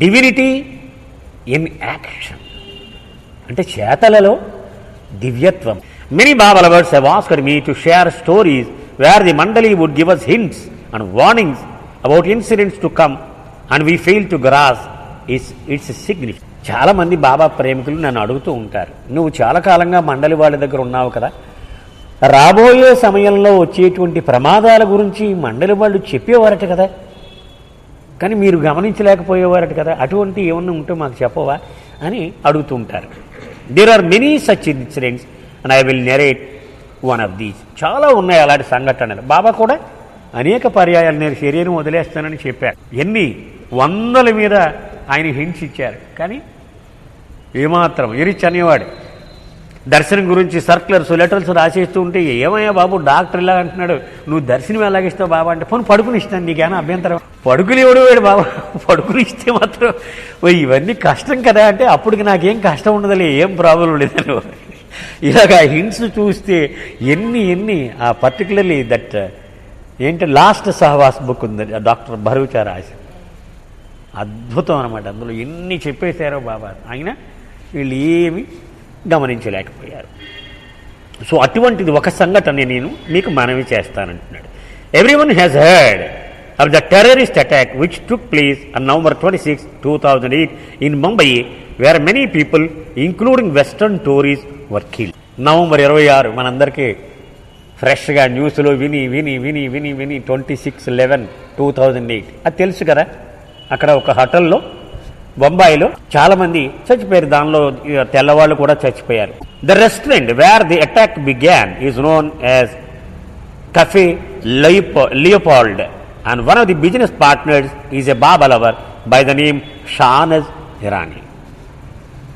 Divinity in action, అంటే చేతలలో దివ్యత్వం. Many Baba lovers have asked me to share stories where the mandali would give us hints and warnings about incidents to come and we fail to grasp its significance. చాలా మంది బాబా ప్రేమికులు నన్ను అడుగుతూ ఉంటారు, నువ్వు చాలా కాలంగా మండలి వాళ్ళ దగ్గర ఉన్నావు కదా, రాబోయే సమయంలో వచ్చేటువంటి ప్రమాదాల గురించి మండలి వాళ్ళు చెప్పేవారట కదా, కానీ మీరు గమనించలేకపోయేవారట కదా, అటువంటి ఏమన్నా ఉంటే మాకు చెప్పవా అని అడుగుతూ ఉంటారు. There are many such incidents and I will narrate one of these. చాలా ఉన్నాయి అలాంటి సంఘటనలు. బాబా కూడా అనేక పర్యాయాలు నేను శరీరం వదిలేస్తానని చెప్పారు. ఎన్ని వందల మీద ఆయన హింట్స్ ఇచ్చారు, కానీ ఏమాత్రం ఎరిచ్ అనేవాడు దర్శనం గురించి సర్క్యులర్స్ లెటర్స్ రాసేస్తూ ఉంటే, ఏమయ్యా బాబు డాక్టర్ ఇలా అంటున్నాడు, నువ్వు దర్శనం ఎలాగిస్తావు బాబా అంటే, పోనీ పడుకుని ఇస్తాను నీకేనా అభ్యంతరం, పడుకుని ఎవడు వేడు బాబా, పడుకుని ఇస్తే మాత్రం ఇవన్నీ కష్టం కదా అంటే, అప్పటికి నాకేం కష్టం ఉండదులే, ఏం ప్రాబ్లం లేదని. ఇలాగ హింట్స్ చూస్తే ఎన్ని ఆ పర్టికులర్లీ దట్ ఏంటంటే లాస్ట్ సహవాస్ బుక్ ఉంది డాక్టర్ భరూచా రాసి, అద్భుతం అనమాట. అందులో ఎన్ని చెప్పేశారో బాబా, ఆయన వీళ్ళు ఏమి గమనించలేకపోయారు. సో అటువంటిది ఒక సంఘటన నేను మీకు మనవి చేస్తానంటున్నాడు. Everyone has heard of the terrorist attack which took place on November 26, 2008 in Mumbai where many people including western tourist were killed. November 26 మనందరికీ ఫ్రెష్గా న్యూస్లో విని 26/11/2008 అది తెలుసు కదా. అక్కడ ఒక హోటల్లో బొంబాయిలో చాలామంది చచ్చిపోయారు, దానిలో తెల్లవాళ్ళు కూడా చచ్చిపోయారు. The restaurant where the attack began is known as café Leopold and one of the business partners is a Baba lover by the name Shahnaz Irani.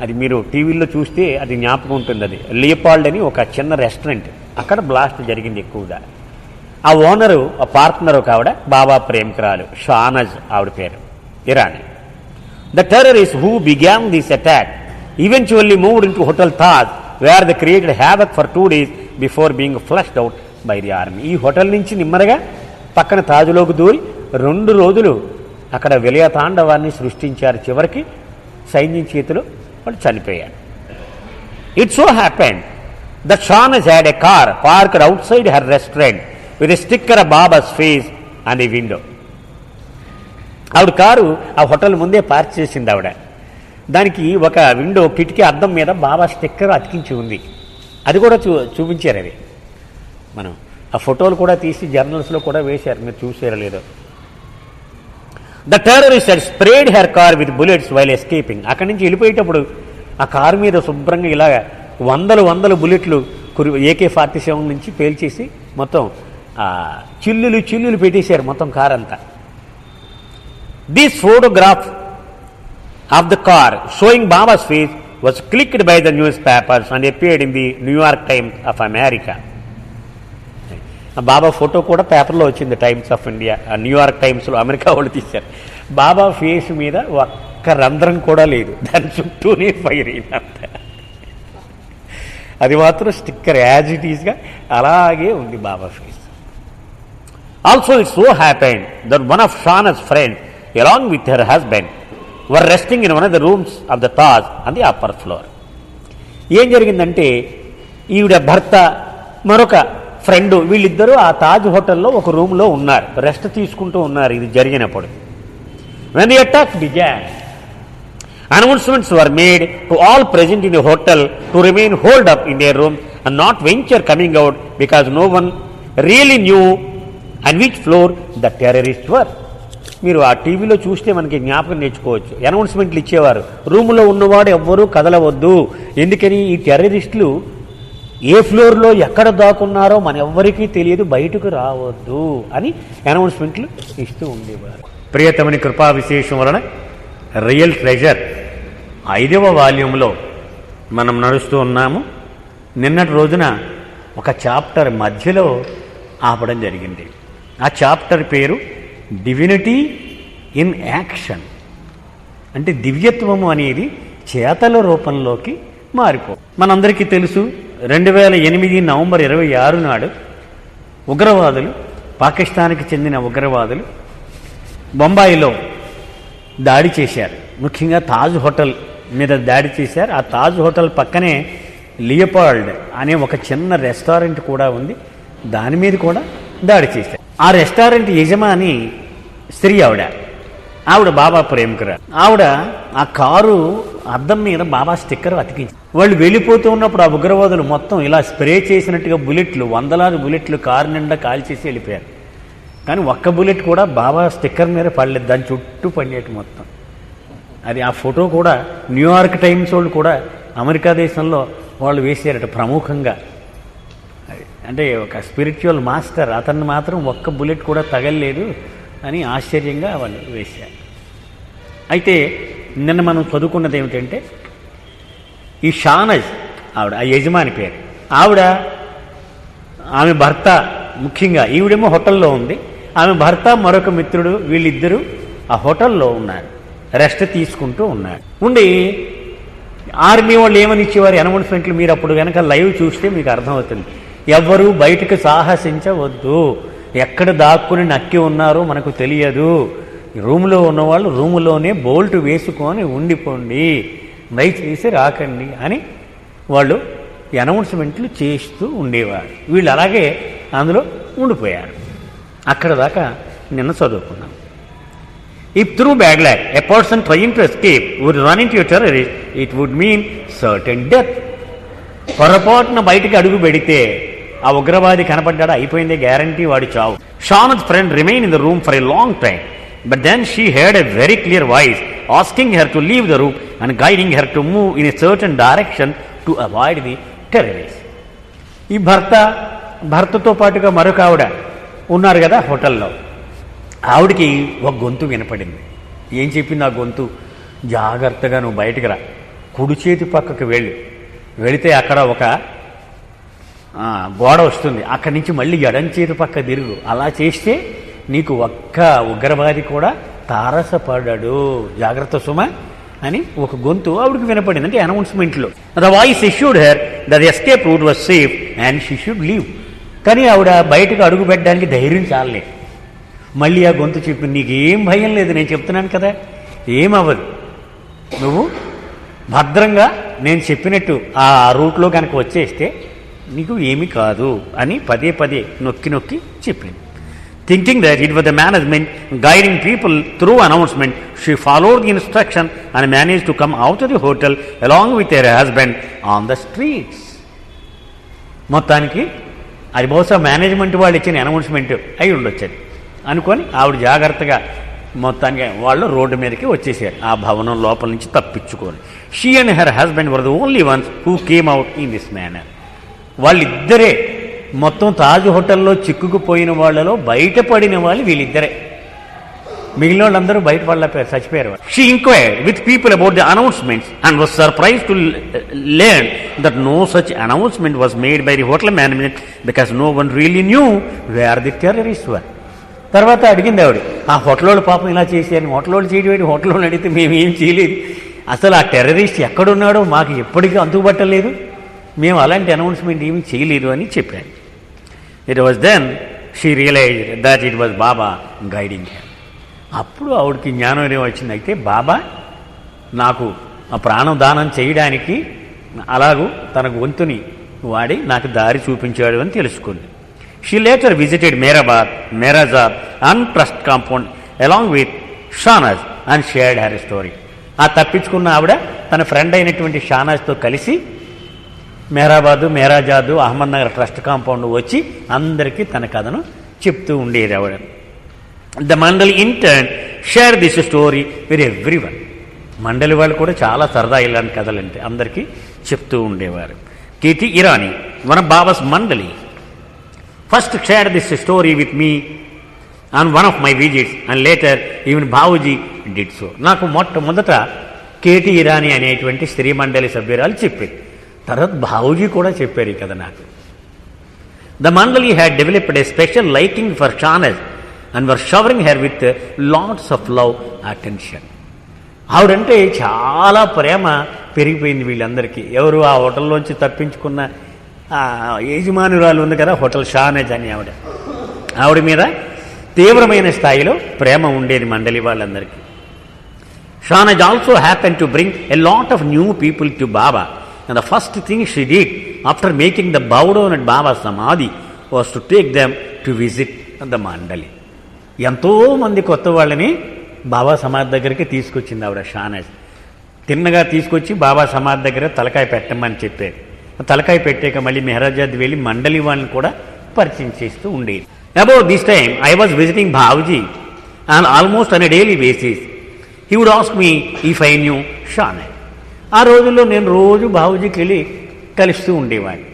అది మీరు టీవీలో చూస్తే అది జ్ఞాపకం ఉంటుంది. అది లియోపాల్డ్ అని ఒక చిన్న రెస్టారెంట్, అక్కడ బ్లాస్ట్ జరిగింది ఎక్కువగా. ఆ ఓనరు ఆ పార్ట్నరు కావిడ బాబా ప్రేమికురాలు షానజ్, ఆవిడ పేరు Irani. The terrorists who began this attack eventually moved into Hotel Taj where they created havoc for 2 days before being flushed out by the army. ఈ హోటల్ నుంచి నిమ్మరగా పక్కన తాజులోకి దూరి 2 రోజులు అక్కడ విలయతాండవాన్ని సృష్టించారు. చివరికి సైన్యం చేతిలో వాళ్ళు చనిపోయారు. It so happened that Shahnaaz had a car parked outside her restaurant with a sticker of Baba's face on the window. ఆవిడ కారు ఆ హోటల్ ముందే పార్క్ చేసింది ఆవిడ. దానికి ఒక విండో కిటికీ అద్దం మీద బాబా స్టిక్కర్ అతికించి ఉంది. అది కూడా చూపించారు. అది మనం ఆ ఫోటోలు కూడా తీసి జర్నల్స్లో కూడా వేశారు, మీరు చూసారో లేదో. The terrorist had sprayed her car with bullets while escaping. అక్కడి నుంచి వెళ్ళిపోయేటప్పుడు ఆ కారు మీద శుభ్రంగా ఇలాగ వందలు బుల్లెట్లు AK-47 నుంచి పేల్చేసి మొత్తం చిల్లులు పెట్టేశారు మొత్తం కార్ అంతా. This photograph of the car showing Baba's face was clicked by the newspapers and appeared in the New York Times of America. Baba photo కూడా పేపర్లో వచ్చింది, టైమ్స్ ఆఫ్ ఇండియా, న్యూయార్క్ టైమ్స్లో అమెరికా వాళ్ళు తీశారు. బాబా ఫేస్ మీద ఒక్క రంధ్రం కూడా లేదు, దాని చుట్టూనే ఫైర్ అయినంత. అది మాత్రం స్టిక్కర్ యాజ్ ఇట్ ఈస్గా అలాగే ఉంది Baba face. Also it so happened that one of Shahnaz friends along with her husband were resting in one of the rooms of the Taj on the upper floor. ఏం జరిగిందంటే ఈవిడ భర్త మరొక ఫ్రెండ్ వీళ్ళిద్దరూ ఆ తాజ్ హోటల్లో ఒక రూమ్లో ఉన్నారు, రెస్ట్ తీసుకుంటూ ఉన్నారు ఇది జరిగినప్పుడు. when the attack began, announcements were made to all present in the hotel to remain holed up in their room and not venture coming out because no one really knew on which floor the terrorists were. మీరు ఆ టీవీలో చూస్తే మనకి జ్ఞాపకం నేర్చుకోవచ్చు. అనౌన్స్మెంట్లు ఇచ్చేవారు, రూములో ఉన్నవాడు ఎవ్వరూ కదలవద్దు, ఎందుకని ఈ టెర్రరిస్టులు ఏ ఫ్లోర్లో ఎక్కడ దాక్కున్నారో మన ఎవ్వరికీ తెలియదు, బయటకు రావద్దు అని అనౌన్స్మెంట్లు ఇస్తూ ఉండేవారు. ప్రియతమని కృపా విశేషం వలన రియల్ ట్రెజర్ 5వ వాల్యూంలో మనం నడుస్తూ ఉన్నాము. నిన్నటి రోజున ఒక చాప్టర్ మధ్యలో ఆపడం జరిగింది. ఆ చాప్టర్ పేరు డివినిటీ ఇన్ యాక్షన్, అంటే దివ్యత్వము అనేది చేతల రూపంలోకి మారిపో. మనందరికీ తెలుసు 2008 నవంబర్ 26 నాడు ఉగ్రవాదులు, పాకిస్తాన్కి చెందిన ఉగ్రవాదులు బొంబాయిలో దాడి చేశారు. ముఖ్యంగా తాజ్ హోటల్ మీద దాడి చేశారు. ఆ తాజ్ హోటల్ పక్కనే లియోపాల్డ్ అనే ఒక చిన్న రెస్టారెంట్ కూడా ఉంది, దాని మీద కూడా దాడి చేశారు. ఆ రెస్టారెంట్ యజమాని స్త్రీ ఆవిడ బాబా ప్రేమికురాలు. ఆవిడ ఆ కారు అద్దం మీద బాబా స్టిక్కర్ అతికించి వాళ్ళు వెళ్ళిపోతూ ఉన్నప్పుడు ఆ ఉగ్రవాదులు మొత్తం ఇలా స్ప్రే చేసినట్టుగా బుల్లెట్లు, వందలాది బుల్లెట్లు కారు నిండా కాల్చేసి వెళ్ళిపోయారు. కానీ ఒక్క బుల్లెట్ కూడా బాబా స్టిక్కర్ మీద పడలేదు, దాని చుట్టూ పడినట్టు మొత్తం. అది ఆ ఫోటో కూడా న్యూయార్క్ టైమ్స్ వాళ్ళు కూడా అమెరికా దేశంలో వాళ్ళు వేసారట ప్రముఖంగా. అంటే ఒక స్పిరిచువల్ మాస్టర్, అతన్ని మాత్రం ఒక్క బుల్లెట్ కూడా తగలలేదు అని ఆశ్చర్యంగా వాళ్ళు వేశారు. అయితే నిన్న మనం చదువుకున్నది ఏమిటంటే ఈ షానజ్ ఆవిడ, ఆ యజమాని పేరు ఆమె భర్త, ముఖ్యంగా ఈవిడేమో హోటల్లో ఉంది, ఆమె భర్త మరొక మిత్రుడు వీళ్ళిద్దరూ ఆ హోటల్లో ఉన్నారు, రెస్ట్ తీసుకుంటూ ఉన్నారు. ఉండి ఆర్మీ వాళ్ళు ఏమని ఇచ్చేవారు అనౌన్స్మెంట్లు, మీరు అప్పుడు కనుక లైవ్ చూస్తే మీకు అర్థమవుతుంది. ఎవ్వరూ బయటకు సాహసించవద్దు, ఎక్కడ దాక్కుని నక్కి ఉన్నారో మనకు తెలియదు, రూములో ఉన్నవాళ్ళు రూములోనే బోల్ట్ వేసుకొని ఉండిపోండి, దయచేసి రాకండి అని వాళ్ళు అనౌన్స్మెంట్లు చేస్తూ ఉండేవారు. వీళ్ళు అలాగే అందులో ఉండిపోయారు. అక్కడ దాకా నిన్న చదువుకున్నాం. If through bad luck a person trying to escape would run into a terrorist, it would mean certain death. పొరపాటున బయటికి అడుగు పెడితే ఆ ఉగ్రవాది కనపడ్డా అయిపోయిందే, గ్యారంటీ వాడి చావు. Shauna's friend remained in the room for a long time, but then she heard a very clear voice asking her to leave the room and guiding her to move in a certain direction to avoid the terrorists. ఈ భర్తతో పాటుగా మరొక ఆవిడ ఉన్నారు కదా హోటల్లో, ఆవిడికి ఒక గొంతు వినపడింది. ఏం చెప్పింది ఆ గొంతు? జాగ్రత్తగా నువ్వు బయటికి రా, కుడి చేతి పక్కకు వెళితే అక్కడ ఒక గోడ వస్తుంది, అక్కడి నుంచి మళ్ళీ ఎడం చేతి పక్క తిరుగు, అలా చేస్తే నీకు ఒక్క ఉగ్రవాది కూడా తారసపడ్డాడు, జాగ్రత్త సుమ అని ఒక గొంతు ఆవిడకి వినపడింది. అంటే అనౌన్స్మెంట్లో the voice issued her that escape route was safe and she should leave. కానీ ఆవిడ బయటకు అడుగు పెట్టడానికి ధైర్యం చాలలేదు. మళ్ళీ ఆ గొంతు చెప్పింది, నీకు ఏం భయం లేదు, నేను చెప్తున్నాను కదా, ఏమవ్వదు, నువ్వు భద్రంగా నేను చెప్పినట్టు ఆ రూట్లో కనుక వచ్చేస్తే నీకు ఏమీ కాదు అని పదే పదే నొక్కి చెప్పింది. Thinking that it was the management guiding people through announcement, she followed the instruction and manage to come out of the hotel along with her husband on the streets. మొత్తానికి అది బహుశా మేనేజ్మెంట్ వాళ్ళు ఇచ్చిన అనౌన్స్మెంట్ అయి ఉండొచ్చది అనుకొని ఆవిడ జాగ్రత్తగా మొత్తానికి వాళ్ళు రోడ్డు మీదకి వచ్చేసారు, ఆ భవనం లోపల నుంచి తప్పించుకొని. She and her husband were the only once who came out in this manner. వాళ్ళిద్దరే మొత్తం తాజ్ హోటల్లో చిక్కుకుపోయిన వాళ్ళలో బయటపడిన వాళ్ళు వీళ్ళిద్దరే, మిగిలిన వాళ్ళందరూ బయటపడలేకపోయారు, చచ్చిపోయారు. She inquired with people about the announcements and was surprise to learn that no such announcement was made by the hotel management because no one really knew where the terrorist were. తర్వాత అడిగింది ఆవిడ, ఆ hotel వాళ్ళు పాపం ఇలా చేశారు, hotel వాళ్ళు చేయడం, హోటల్ వాళ్ళు అడిగితే మేమేం చేయలేదు, అసలు ఆ టెర్రరిస్ట్ ఎక్కడున్నాడో మాకు ఎప్పటికీ అందుబట్టలేదు, మేము అలాంటి అనౌన్స్మెంట్ ఏమీ చేయలేదు అని చెప్పాను. It was then she realised that it was Baba guiding her. అప్పుడు ఆవిడకి జ్ఞానోదయం వచ్చింది. అయితే బాబా నాకు ఆ ప్రాణం దానం చేయడానికి అలాగూ తన గొంతుని వాడి నాకు దారి చూపించాడు అని తెలుసుకుంది. She later visited Merazab and trust compound along with Shahnaz and shared her story. ఆ తప్పించుకున్న ఆవిడ తన ఫ్రెండ్ అయినటువంటి షానాజ్తో కలిసి మేరాజాదు అహ్మద్ నగర్ ట్రస్ట్ కాంపౌండ్ వచ్చి అందరికీ తన కథను చెప్తూ ఉండేది ఆవిడ. ద మండలి intern share this story with everyone. మండలి వాళ్ళు కూడా చాలా సరదా ఇలాంటి కథలంటే అందరికీ చెప్తూ ఉండేవారు. KT Irani one of babas మండలి first shared this story with me on one of my visits and later even Bhavuji did so. నాకు మొదట కేటీ ఇరానీ అనేటువంటి స్త్రీ మండలి సభ్యురాలు చెప్పింది, తర్వాత బావుజీ కూడా చెప్పారు కదా నాకు. The mandali had developed a special liking for Shahnaz and were showering her with lots of love attention. ఆవిడంటే చాలా ప్రేమ పెరిగిపోయింది వీళ్ళందరికీ. ఎవరు ఆ హోటల్లోంచి తప్పించుకున్న యజమానురాలు ఉంది కదా హోటల్ షానజ్ అని ఆవిడ మీద తీవ్రమైన స్థాయిలో ప్రేమ ఉండేది మండలి వాళ్ళందరికీ. Shahnaz also happened to bring a lot of new people to Baba. And the first thing she did after making the bow down at Baba's Samadhi was to take them to visit the Mandali. ఎంతో మంది కొత్త వాళ్ళని బాబా సమాధి దగ్గరికి తీసుకొచ్చింది ఆవిడ షానజ్. తిన్నగా తీసుకొచ్చి బాబా సమాధి దగ్గర తలకాయ పెట్టమని చెప్పారు. తలకాయ పెట్టాక మళ్ళీ మెహరాజాద్ వెళ్ళి మండలి వాళ్ళని కూడా పరిచయం చేస్తూ ఉండేది. About this time I was visiting Babuji and almost on a daily basis. He would ask me if I knew Shahnaz. ఆ రోజుల్లో నేను రోజు బాబుజీకి వెళ్ళి కలుస్తూ ఉండేవాడిని.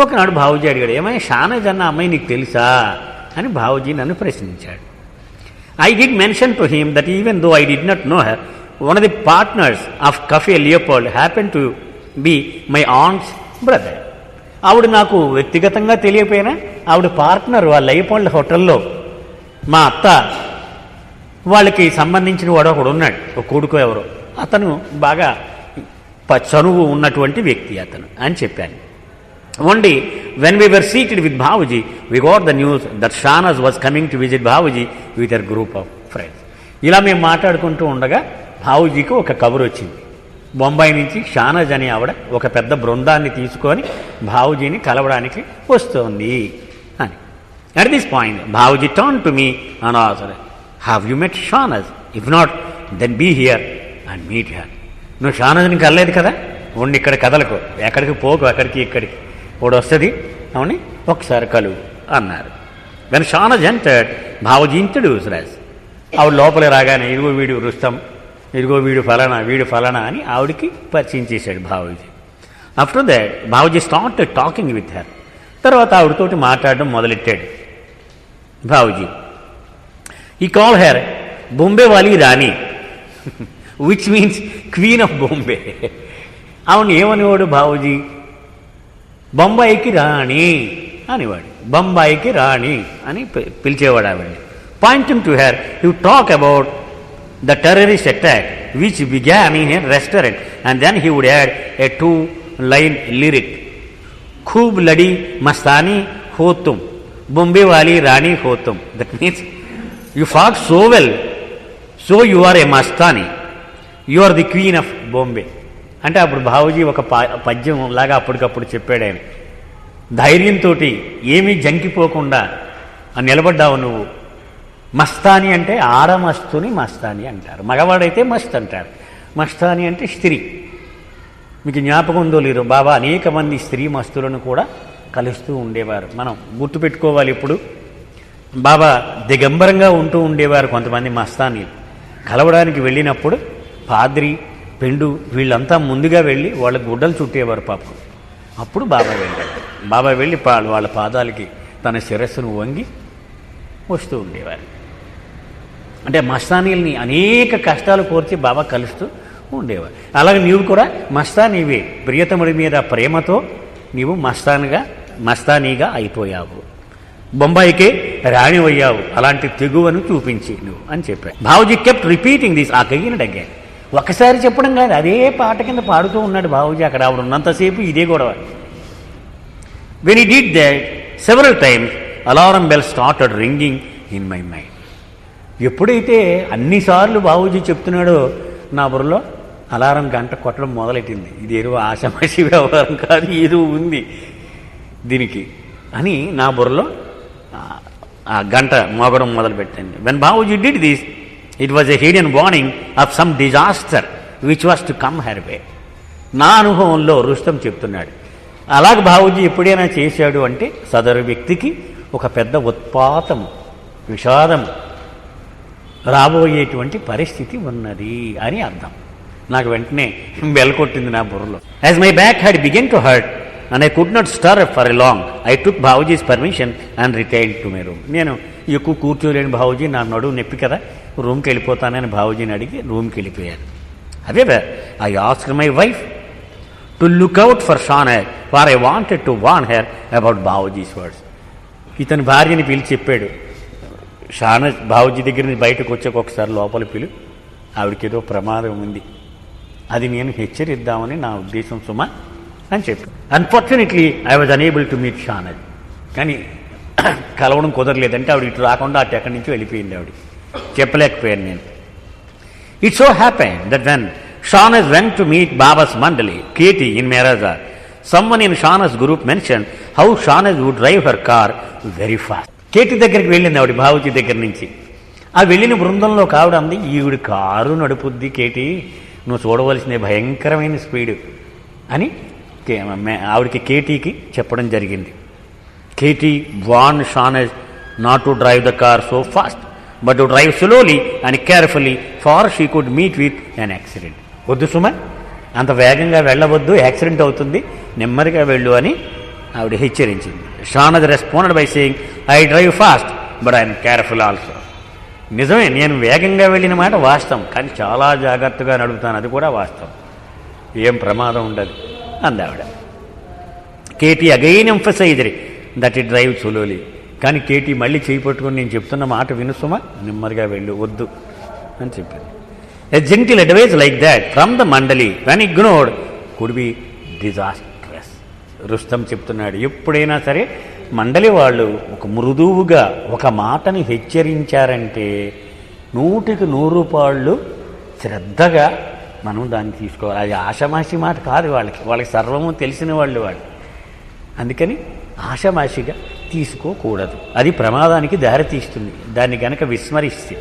ఒకనాడు బాబుజీ అడిగాడు, ఏమైనా షానజ్ అన్న అమ్మాయి నీకు తెలుసా అని బాబుజీ నన్ను ప్రశ్నించాడు. I did mention to him that even though I did not know her, one of the partners of Cafe Leopold happened to be my aunt's brother. ఆవిడ నాకు వ్యక్తిగతంగా తెలియకపోయినా ఆవిడ పార్ట్నర్ ఆ లయోపోల్డ్ హోటల్లో మా అత్త వాళ్ళకి సంబంధించిన వాడు ఒకడు ఉన్నాడు, ఒక కొడుకు ఎవరో, అతను బాగా చనువు ఉన్నటువంటి వ్యక్తి అతను అని చెప్పాను. One day, when we were seated with Babuji, we got the news that Shahnaz was coming to visit Babuji with her group of friends. ఇలా మేము మాట్లాడుకుంటూ ఉండగా బాబుజీకి ఒక కబురు వచ్చింది. బొంబాయి నుంచి షానజ్ అనే ఆవిడ ఒక పెద్ద బృందాన్ని తీసుకొని బాబుజీని కలవడానికి వస్తోంది అని. At this point, Babuji turned to me and asked, "Have you met Shahnaz? If not, then be here and meet her." నువ్వు షానజ్ని కలలేదు కదా, ఉండి ఇక్కడ కదలకు, ఎక్కడికి పోకు, అక్కడికి ఇక్కడికి వాడు వస్తుంది అవుని ఒకసారి కలువు అన్నారు. When Shahnaz entered, Babuji introduced us. ఆవిడ లోపల రాగానే ఇదిగో వీడు రుస్తం, ఇదిగో వీడు ఫలానా అని ఆవిడికి పరిచయం చేశాడు Babuji. After that Babuji started talking with her. తర్వాత ఆవిడతోటి మాట్లాడడం మొదలెట్టాడు బాబుజీ. ఈ call her Bombay Wali Rani, which means queen of Bombay. ఆవిడ ఏమనేవాడు బాబుజీ? బొంబాయికి రాణి అనేవాడు, బొంబాయికి రాణి అని పిలిచేవాడు ఆవిడ్ని. Pointing to her, you talk about the terrorist attack which began in a restaurant and then he would add a 2-line lyric, खूब लड़ी मस्तानी हो तुम, बॉम्बे वाली रानी हो तुम. That means you fought so well, so you are a mastani, you are the queen of Bombay. అంటే అప్పుడు బాబుజీ ఒక పద్యం లాగా అప్పటికప్పుడు చెప్పాడు ఆయన. ధైర్యంతో ఏమీ జంకిపోకుండా నిలబడ్డావు నువ్వు. మస్తాని అంటే ఆడమస్తుని మస్తాని అంటారు, మగవాడైతే మస్త్ అంటారు. మస్తాని అంటే స్త్రీ. మీకు జ్ఞాపకం ఉందో లేదో, బాబా అనేక మంది స్త్రీ మస్తులను కూడా కలుస్తూ ఉండేవారు. మనం గుర్తుపెట్టుకోవాలి. ఇప్పుడు బాబా దిగంబరంగా ఉంటూ ఉండేవారు కొంతమంది మస్తానీలు. కలవడానికి వెళ్ళినప్పుడు పాద్రి, పెండు వీళ్ళంతా ముందుగా వెళ్ళి వాళ్ళ గుడ్డలు చుట్టేవారు పాపం. అప్పుడు బాబా వెళ్ళాడు. బాబా వెళ్ళి వాళ్ళ పాదాలకి తన శిరస్సును వంగి వస్తూ ఉండేవారు. అంటే మస్తానీల్ని అనేక కష్టాలు కోర్చి బాబా కలుస్తూ ఉండేవారు. అలాగే నీవు కూడా మస్తానీవే, ప్రియతముడి మీద ప్రేమతో నీవు మస్తానీగా అయిపోయావు, బొంబాయికే రాణివయ్యావు, అలాంటి తెగువను చూపించి నువ్వు అని చెప్పాడు. Babuji kept repeating this again and again. ఒకసారి చెప్పడం కాదు, అదే పాట కింద పాడుతూ ఉన్నాడు బాబుజీ. అక్కడ ఆవిడ ఉన్నంతసేపు ఇదే గొడవ. When he did that several times, alarm bell started ringing in my mind. ఎప్పుడైతే అన్నిసార్లు బాబుజీ చెప్తున్నాడో నా బుర్రలో అలారం గంట కొట్టడం మొదలెట్టింది. ఇదేదో ఆషామాషి వ్యవహారం కాదు, ఏదో ఉంది దీనికి అని నా బుర్రలో ఆ గంట మోగడం మొదలుపెట్టింది. When Babuji did this, it was a hidden warning of some disaster which was to come her way. నా అనుభవంలో రుస్తం చెప్తున్నాడు. అలాగే బాబుజీ ఎప్పుడైనా చేశాడు అంటే సదరు వ్యక్తికి ఒక పెద్ద ఉత్పాతము, విషాదము రాబోయేటువంటి పరిస్థితి ఉన్నది అని అర్థం. నాకు వెంటనే బెల్ కొట్టింది నా బుర్రలో. As my back had begun to hurt and I could not stir for a long, I took Babuji's permission and retired to my room. నేను ఎక్కువ కూర్చోలేని బాబుజీ, నా నడువు నొప్పి కదా, రూమ్కి వెళ్ళిపోతానని బాబుజీని అడిగి రూమ్కి వెళ్ళిపోయాను. However, I asked my wife to look out for Shahnaz, for I wanted to warn her about Babuji's words. ఇతని భార్యని పిలిచి చెప్పాడు, షానజ్ బాబుజీ దగ్గర నుంచి బయటకు వచ్చాక ఒకసారి లోపల పిలు, ఆవిడకి ఏదో ప్రమాదం ఉంది, అది నేను హెచ్చరిద్దామని నా ఉద్దేశం సుమా అని చెప్పి. Unfortunately I was unable to meet Shahnaz. కానీ కలవడం కుదరలేదంటే ఆవిడ ఇటు రాకుండా అటు ఎక్కడి నుంచి వెళ్ళిపోయింది. ఆవిడ చెప్పలేకపోయాను నేను. It so happened that when Shahnaz went to meet Baba's Mandali, Katie in Mehrazad, someone in Shahnaz's group mentioned how Shahnaz would drive her car very fast. KT దగ్గరికి వెళ్ళింది ఆవిడ బాబుజీ దగ్గర నుంచి. ఆ వెళ్ళిన బృందంలో ఒక ఆవిడ అంది, ఈవిడ కారు నడుపుద్ది కేటీ, నువ్వు చూడవలసిన భయంకరమైన స్పీడు అని ఆవిడకి కేటీకి చెప్పడం జరిగింది. Katie warned Shahnaz not to drive the car so fast but to drive slowly and carefully for she could meet with an accident. వద్దు సుమన్, అంత వేగంగా వెళ్ళవద్దు, యాక్సిడెంట్ అవుతుంది, నెమ్మదిగా వెళ్ళు అని ఆవిడ హెచ్చరించింది. Shahnaz responded by saying, I drive fast but I'm careful also. నిజమే, నేను వేగంగా వెళ్ళిన మాట వాస్తవం, కానీ చాలా జాగ్రత్తగా నడుపుతాను, అది కూడా వాస్తవం, ఏం ప్రమాదం ఉండదు అందావిడ. Katie again emphasized that it drive slowly. కానీ కేటీ మళ్ళీ చేయి పట్టుకుని, నేను చెప్తున్న మాట వినుసుమా, నెమ్మదిగా వెళ్ళు, వద్దు అని చెప్పింది. A gentle advice like that from the mandali when ignored could be disastrous. Rustam చెప్తున్నాడు, ఎప్పుడైనా సరే మండలి వాళ్ళు ఒక మృదువుగా ఒక మాటని హెచ్చరించారంటే 100కి 100 శ్రద్ధగా మనం దాన్ని తీసుకోవాలి. అది ఆషమాషి మాట కాదు, వాళ్ళకి సర్వము తెలిసిన వాళ్ళు. అందుకని ఆషమాషిగా తీసుకోకూడదు, అది ప్రమాదానికి దారితీస్తుంది, దాన్ని గనక విస్మరిస్తే.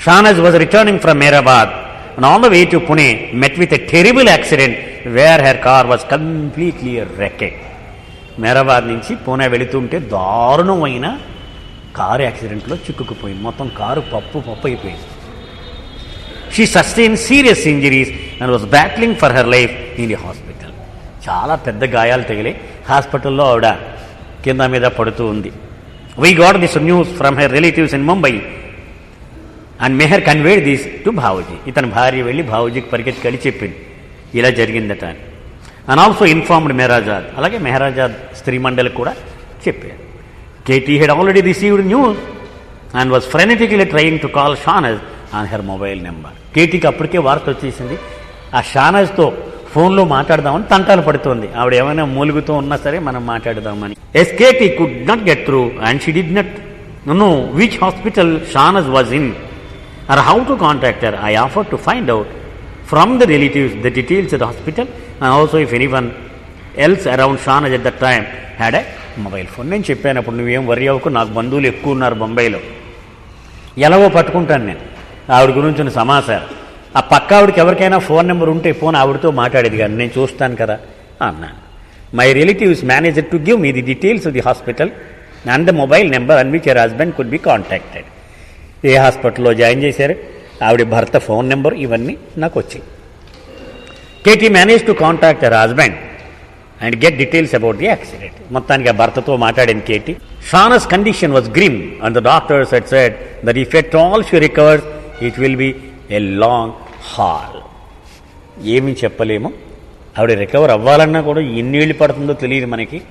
Shahnaz was returning from Mehrabad and on the way to Pune met with a terrible accident where her car was completely wrecked. Mehrabad నుంచి పూణే వెళుతుంటే దారుణమైన కారు యాక్సిడెంట్లో చిక్కుకుపోయింది, మొత్తం కారు పప్పు అయిపోయింది. She sustain serious injuries and was battling for her life in the hospital. చాలా పెద్ద గాయాలు తగిలి హాస్పిటల్లో ఆవిడ కింద మీద పడుతూ ఉంది. We got this news from her relatives in Mumbai and Meher conveyed this to Bhauji. ఇతని భార్య వెళ్ళి భావజీకి పరిగెత్తుకెళ్ళి చెప్పింది ఇలా జరిగిందట అని. అండ్ ఆల్సో ఇన్ఫార్మ్డ్ మెహరాజాద్, అలాగే మెహరాజాద్ స్త్రీ మండలికి కూడా చెప్పారు. Katie had already received news and was frenetically trying to call Shahnaz on her mobile number. కేటీకి అప్పటికే వార్త వచ్చేసింది, ఆ షానజ్తో ఫోన్లో మాట్లాడదామని తంటాలు పడుతోంది. ఆవిడ ఏమైనా మూలుగుతూ ఉన్నా సరే మనం మాట్లాడదామని. As Katie could not get through and she did not know which hospital Shahnaz was in or how to contact her. I offered to find out from the relatives the details of the hospital and also if anyone else around Shahnaz at that time had a mobile phone. నేను చెప్పాను అప్పుడు, నువ్వేం వరి అవ్వకు, నాకు బంధువులు ఎక్కువ ఉన్నారు బొంబాయిలో, ఎలాగో పట్టుకుంటాను నేను ఆవిడ గురించి సమాచారం. ఆ పక్క ఆవిడకి ఎవరికైనా ఫోన్ నెంబర్ ఉంటే ఫోన్ ఆవిడతో మాట్లాడేది కానీ నేను చూస్తాను కదా అన్నాను. My relatives manager to give me the details of the hospital and the mobile number and which your husband could be contacted. ఏ హాస్పిటల్లో జాయిన్ చేశారు, ఆవిడ భర్త ఫోన్ నెంబర్, ఇవన్నీ నాకు వచ్చాయి. Katie manage to contact her husband and get details about the accident. మొత్తానికి ఆ భర్తతో మాట్లాడిన Katie. Shahnaz condition was grim and the doctors had said that if at all she recovers it will be a long haul. ఏమీ చెప్పలేము, ఆవిడ recover అవ్వాలన్నా కూడా ఎన్నేళ్ళు పడుతుందో తెలియదు మనకి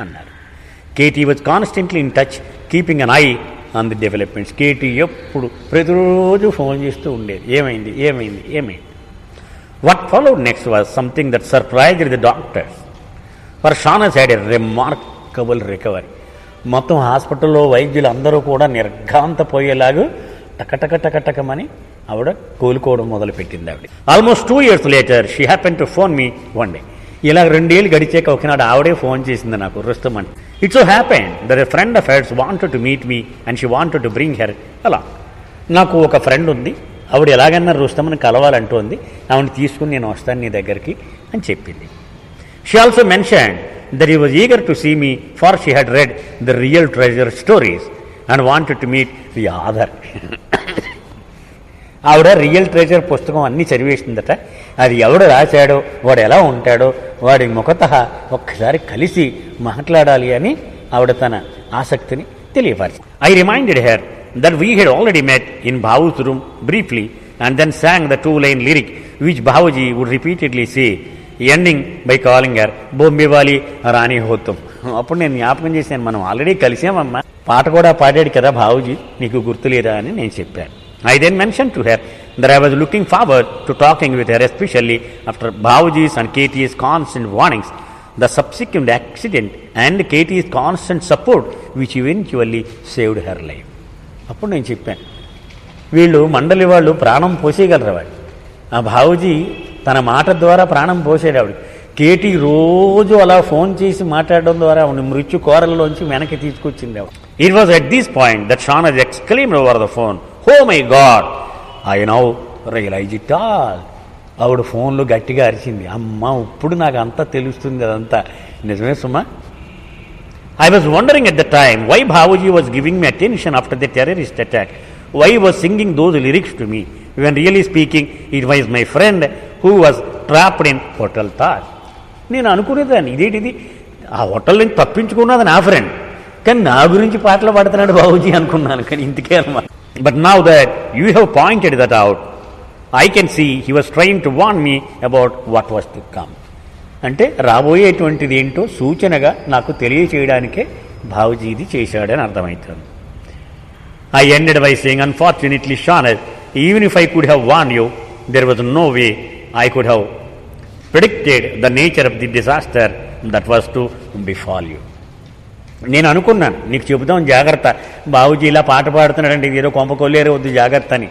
అన్నారు. Katie was constantly in touch keeping an eye on the developments. Katie ఎప్పుడు ప్రతిరోజు ఫోన్ చేస్తూ ఉండేది, ఏమైంది ఏమైంది ఏమైంది. What followed next was something that surprised the doctors for Shahnaz had a remarkable recovery. మొత్తం హాస్పిటల్లో వైద్యులు అందరూ కూడా నిర్ఘాంతపోయేలాగా టకటకమని ఆవిడ కోలుకోవడం మొదలుపెట్టింది. ఆవిడ almost 2 years later she happen to phone me one day. ఇలా 2 ఏళ్ళు గడిచాక ఒకనాడు ఆవిడే ఫోన్ చేసింది నాకు, రుస్తం అంటే. It so happen that a friend of hers wanted to meet me and she wanted to bring her అలా. నాకు ఒక ఫ్రెండ్ ఉంది, ఆవిడ ఎలాగన్నా రుస్తమని కలవాలంటోంది, ఆవిడని తీసుకుని నేను వస్తాను నీ దగ్గరికి అని చెప్పింది. She also mention that he was eager to see me for she had read the real treasure stories and wanted to meet the author. ఆవిడ రియల్ ట్రెజర్ పుస్తకం అన్నీ చదివేసిందట. అది ఎవడు రాశాడో, వాడు ఎలా ఉంటాడో, వాడి ముఖత ఒక్కసారి కలిసి మాట్లాడాలి అని ఆవిడ తన ఆసక్తిని తెలియపరిచింది. I reminded her that we had already met in Bhau's room briefly and then sang the 2-line lyric which Bhauji would repeatedly say ending by calling her బొంబివాలి రాణి హోతం. అప్పుడు నేను జ్ఞాపకం చేశాను, మనం ఆల్రెడీ కలిసామమ్మా, పాట కూడా పాడాడు కదా బావుజీ, నీకు గుర్తులేదా అని నేను చెప్పాను. I then mentioned to her that I was looking forward to talking with her, especially after Bavuji's and Katie's constant warnings, the subsequent accident and Katie's constant support which eventually saved her life. అప్పుడు నేను చెప్పాను, వీళ్ళు మండలి వాళ్ళు ప్రాణం పోసేయగలరు వాడు. ఆ బాబుజీ తన మాట ద్వారా ప్రాణం పోసేది ఆవిడ. కేటీ రోజు అలా ఫోన్ చేసి మాట్లాడడం ద్వారా ఆవిడ మృత్యు కోరల్లోంచి వెనక్కి తీసుకొచ్చింది ఆవిడ. It was at this point that Shahnaz exclaimed over the phone, "oh my God, I now realize it all." ఆవిడ ఫోన్లో గట్టిగా అరిచింది, "అమ్మ, ఇప్పుడు నాకు అంతా తెలుస్తుంది అదంతా." నిజమే సుమా. I was wondering at the time why Bhavuji was giving me attention after the terrorist attack. Why he was singing those lyrics to me, when really speaking it was my friend who was trapped in Hotel Taj. నేను అనుకునేదాన్ని, ఇదేంటిది, ఆ hotel నుంచి తప్పించుకున్నది నా friend, కానీ నా గురించి పాటలు పాడుతున్నాడు బాబుజీ అనుకున్నాను. కానీ ఇంతకే అన్నమాట. But now that you have pointed that out, I can see he was trying to warn me about what was to come. అంటే రాబోయేటువంటిది ఏంటో సూచనగా నాకు తెలియచేయడానికే బాబుజీ ఇది చేశాడని అర్థమవుతుంది. I ended by saying, "Unfortunately, Shaunath, even if I could have warned you, there was no way I could have predicted the nature of the disaster that was to befall you." నేను అనుకున్నాను, నీకు చెబుతాం జాగ్రత్త, బాబుజీ ఇలా పాట పాడుతున్నాడంటే ఇది ఏదో కొంప కొల్లేరే వద్దు జాగ్రత్త అని,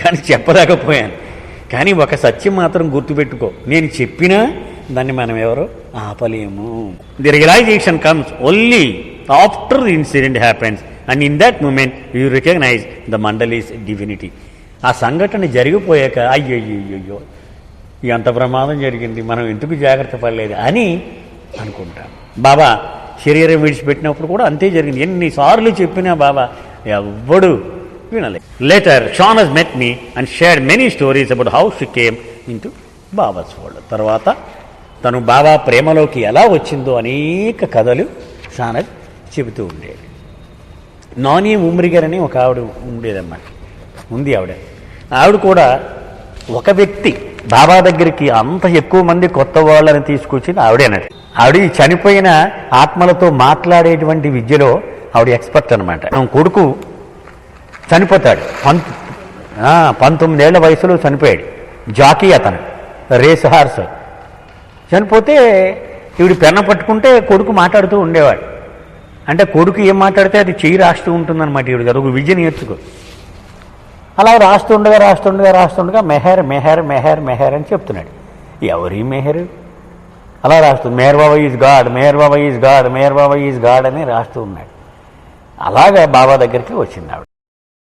కానీ చెప్పలేకపోయాను. కానీ ఒక సత్యం మాత్రం గుర్తుపెట్టుకో, నేను చెప్పినా దాన్ని మనం ఎవరు ఆపలేము. The realization comes only after the incident happens, and in that moment you recognize the mandali's divinity. ఆ సంఘటన జరిగిపోయాక అయ్యో ఎంత ప్రమాదం జరిగింది, మనం ఎందుకు జాగ్రత్త పడలేదు అని అనుకుంటాం. బాబా శరీరం విడిచిపెట్టినప్పుడు కూడా అంతే జరిగింది. ఎన్నిసార్లు చెప్పినా బాబా ఎవ్వడు వినలేదు. Later Shahnaz met me and shared many stories about how she came into Baba's world. తర్వాత తను బాబా ప్రేమలోకి ఎలా వచ్చిందో అనేక కథలు షానజ్ చెబుతూ ఉండేది. నాని ఉమ్రిగర్ అని ఒక ఆవిడ ఉండేదన్నమాట, ఉంది ఆవిడ కూడా ఒక వ్యక్తి బాబా దగ్గరికి అంత ఎక్కువ మంది కొత్త వాళ్ళని తీసుకొచ్చింది ఆవిడేనది. ఆవిడ చనిపోయిన ఆత్మలతో మాట్లాడేటువంటి విద్యలో ఆవిడ ఎక్స్పర్ట్ అనమాట. కొడుకు చనిపోతాడు, 19 ఏళ్ల వయసులో చనిపోయాడు. జాకీ అతను, రేస్ హార్స్. చనిపోతే ఈవిడ పెన్న పట్టుకుంటే కొడుకు మాట్లాడుతూ ఉండేవాడు. అంటే కొడుకు ఏం మాట్లాడితే అది చెయ్యి రాస్తూ ఉంటుందన్నమాట. ఈవిడ ఒక విద్య నేర్చుకో. అలా రాస్తుండగా మెహర్ మెహర్ మెహర్ మెహర్ అని చెప్తున్నాడు. ఎవరి మెహర్? అలా రాస్తుంది, Meher Baba is God, Meher Baba is God, Meher Baba is God అని రాస్తూ ఉన్నాడు. అలాగా బాబా దగ్గరికి వచ్చింది ఆవిడ.